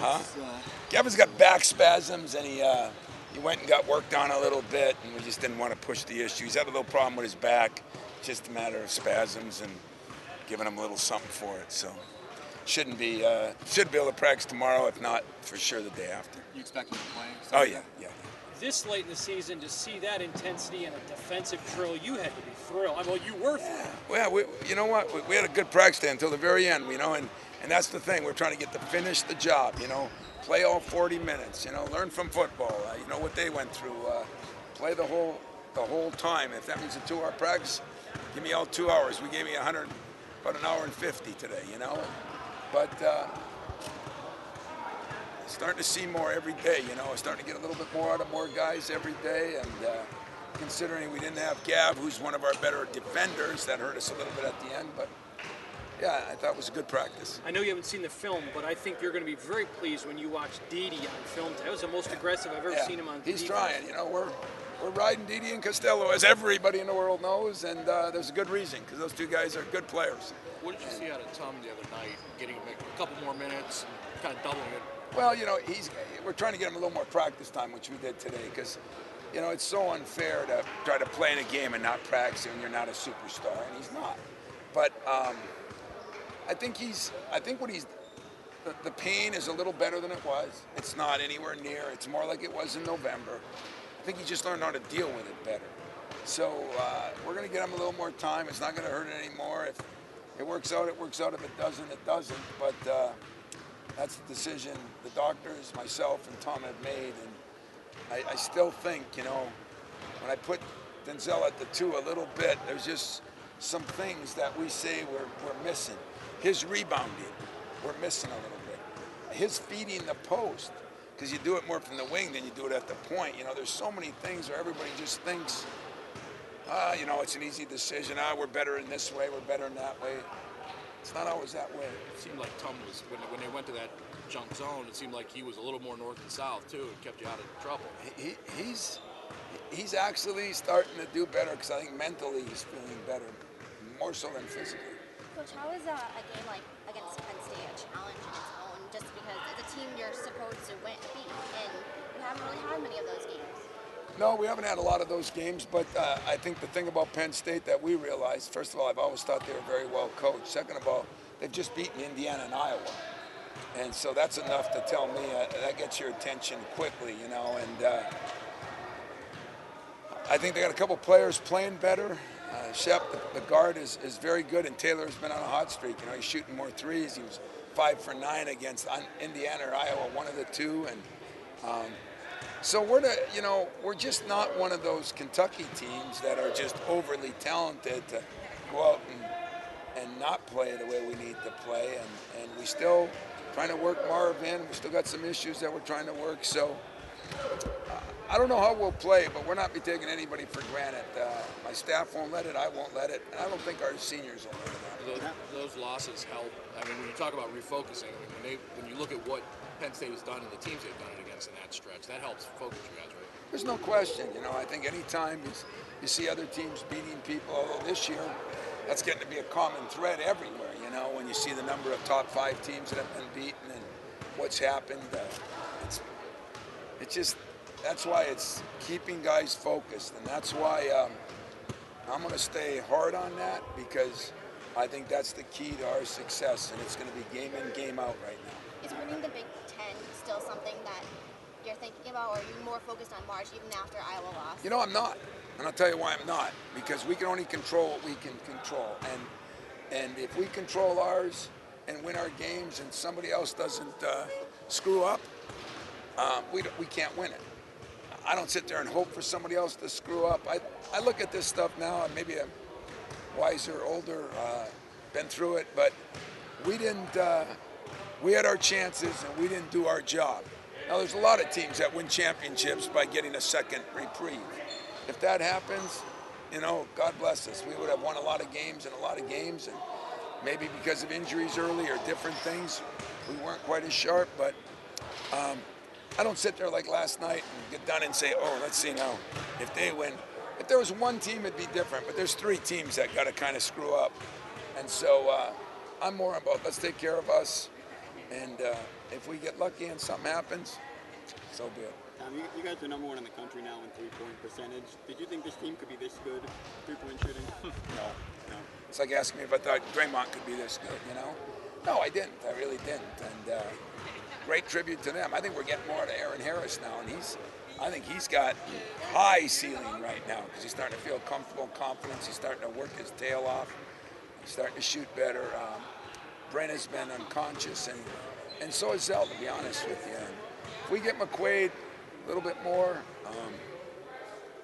Huh? Kevin's got back spasms, and he went and got worked on a little bit, and we just didn't want to push the issue. He's had a little problem with his back, just a matter of spasms, and giving him a little something for it. So should be able to practice tomorrow, if not for sure the day after. You expect him to play? Oh yeah. This late in the season, to see that intensity in a defensive drill, you had to be thrilled. I mean, you were thrilled. Well, you know what? We had a good practice day until the very end, and that's the thing. We're trying to get to finish the job, play all 40 minutes, learn from football, what they went through, play the whole time. If that means a 2-hour practice, give me all 2 hours. We gave me about an hour and 50 today, But starting to see more every day, starting to get a little bit more out of more guys every day, and considering we didn't have Gav, who's one of our better defenders, that hurt us a little bit at the end, but yeah, I thought it was a good practice. I know you haven't seen the film, but I think you're going to be very pleased when you watch Didi on film. That was the most aggressive I've ever seen him on TV. He's trying, we're riding Didi and Costello, as everybody in the world knows, and there's a good reason, because those two guys are good players. What did you see out of Tom the other night, getting him a couple more minutes and kind of doubling it? Well, we're trying to get him a little more practice time, which we did today, because, it's so unfair to try to play in a game and not practice when you're not a superstar, and he's not. But I think the pain is a little better than it was. It's not anywhere near. It's more like it was in November. I think he just learned how to deal with it better. So we're going to get him a little more time. It's not going to hurt it anymore. If it works out, it works out. If it doesn't, it doesn't. But that's the decision the doctors, myself, and Tom have made. And I still think, when I put Denzel at the 2 a little bit, there's just some things that we say we're missing. His rebounding, we're missing a little bit. His feeding the post, because you do it more from the wing than you do it at the point. There's so many things where everybody just thinks, it's an easy decision. We're better in this way, we're better in that way. It's not always that way. It seemed like Tom was, when they went to that junk zone, it seemed like he was a little more north and south, too, and kept you out of trouble. He's actually starting to do better, because I think mentally he's feeling better, more so than physically. Coach, how is a game like against Penn State a challenge in its own, just because it's a team you're supposed to beat, and you haven't really had many of those games? No, we haven't had a lot of those games, but I think the thing about Penn State that we realized, first of all, I've always thought they were very well coached. Second of all, they've just beaten Indiana and Iowa. And so that's enough to tell me that gets your attention quickly, and I think they got a couple players playing better. Shep, the guard, is very good, and Taylor's been on a hot streak. He's shooting more threes. He was 5 for 9 against Indiana or Iowa, one of the two, and so we're just not one of those Kentucky teams that are just overly talented to go out and not play the way we need to play, and we still trying to work Marv in. We still got some issues that we're trying to work, so I don't know how we'll play, but we're not be taking anybody for granted. My staff won't let it, I won't let it, and I don't think our seniors will let it. Those losses help. I mean, when you talk about refocusing, when you look at what Penn State has done and the teams they've done it against in that stretch, that helps focus you guys, right? There's no question. I think any time you see other teams beating people, although this year that's getting to be a common thread everywhere, when you see the number of top 5 teams that have been beaten and what's happened. That's why it's keeping guys focused, and that's why I'm going to stay hard on that, because I think that's the key to our success, and it's going to be game in, game out right now. Is winning the Big Ten still something that you're thinking about, or are you more focused on March even after Iowa lost? I'm not, and I'll tell you why I'm not, because we can only control what we can control, and if we control ours and win our games and somebody else doesn't screw up, we can't win it. I don't sit there and hope for somebody else to screw up. I look at this stuff now, and maybe I'm wiser, older, been through it, but we didn't. We had our chances, and we didn't do our job. Now, there's a lot of teams that win championships by getting a second reprieve. If that happens, God bless us. We would have won a lot of games, and maybe because of injuries early or different things, we weren't quite as sharp, but I don't sit there like last night and get done and say, oh, let's see now, if they win. If there was one team, it'd be different, but there's 3 teams that got to kind of screw up. And so I'm more about let's take care of us, And if we get lucky and something happens, so be it. You guys are #1 in the country now in three-point percentage. Did you think this team could be this good at three-point shooting? No. It's like asking me if I thought Draymond could be this good, you know? No, I didn't. I really didn't. And great tribute to them. I think we're getting more out of Aaron Harris now, and I think he's got high ceiling right now because he's starting to feel comfortable, confidence. He's starting to work his tail off. He's starting to shoot better. Brent has been unconscious, and so is Zell, to be honest with you. And if we get McQuaid a little bit more,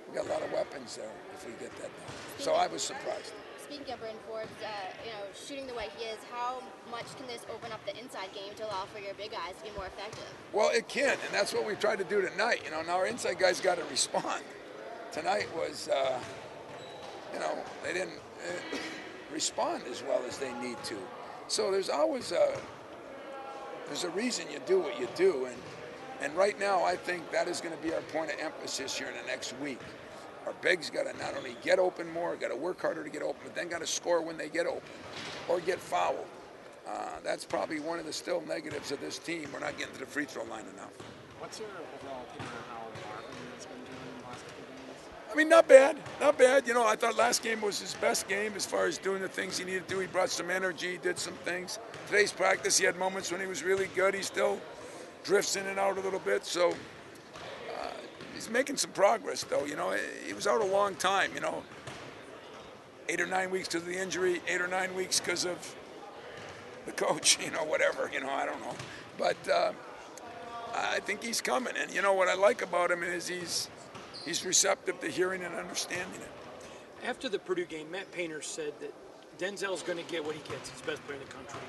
we got a lot of weapons there if we get that done. So I was surprised. Speaking of Bryn Forbes, shooting the way he is, how much can this open up the inside game to allow for your big guys to be more effective? Well, it can, and that's what we tried to do tonight. Now our inside guys got to respond. Tonight was, they didn't respond as well as they need to. So there's always there's a reason you do what you do, and right now I think that is going to be our point of emphasis here in the next week. Our bigs got to not only get open more, got to work harder to get open, but then got to score when they get open or get fouled. That's probably one of the still negatives of this team. We're not getting to the free throw line enough. What's your overall opinion on how Marvin has been doing in the last couple of games? I mean, not bad, not bad. I thought last game was his best game as far as doing the things he needed to do. He brought some energy, did some things. Today's practice, he had moments when he was really good. He still drifts in and out a little bit, so he's making some progress, though. He was out a long time, 8 or 9 weeks because of the injury, 8 or 9 weeks because of the coach, whatever, I don't know. But I think he's coming, and what I like about him is he's receptive to hearing and understanding it. After the Purdue game, Matt Painter said that Denzel's going to get what he gets. He's the best player in the country.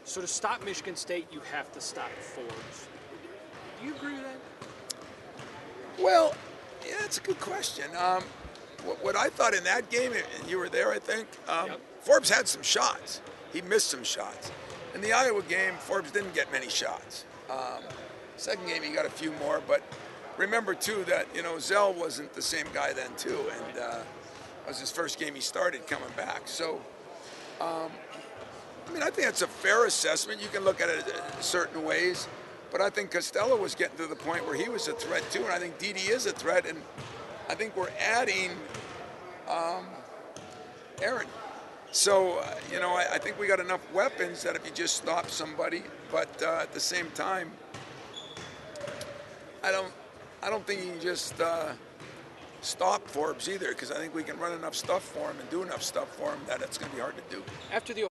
So to stop Michigan State, you have to stop Forbes. Do you agree with that? Well, yeah, that's a good question. What I thought in that game, and you were there, I think, Yep. Forbes had some shots. He missed some shots. In the Iowa game, Forbes didn't get many shots. Second game, he got a few more, but remember, too, that, Zell wasn't the same guy then, too, and it was his first game he started coming back. So, I think that's a fair assessment. You can look at it certain ways, but I think Costello was getting to the point where he was a threat, too, and I think Didi is a threat, and I think we're adding Aaron. So, I think we got enough weapons that if you just stop somebody, but at the same time, I don't think you can just stop Forbes either, because I think we can run enough stuff for him and do enough stuff for him that it's going to be hard to do. After the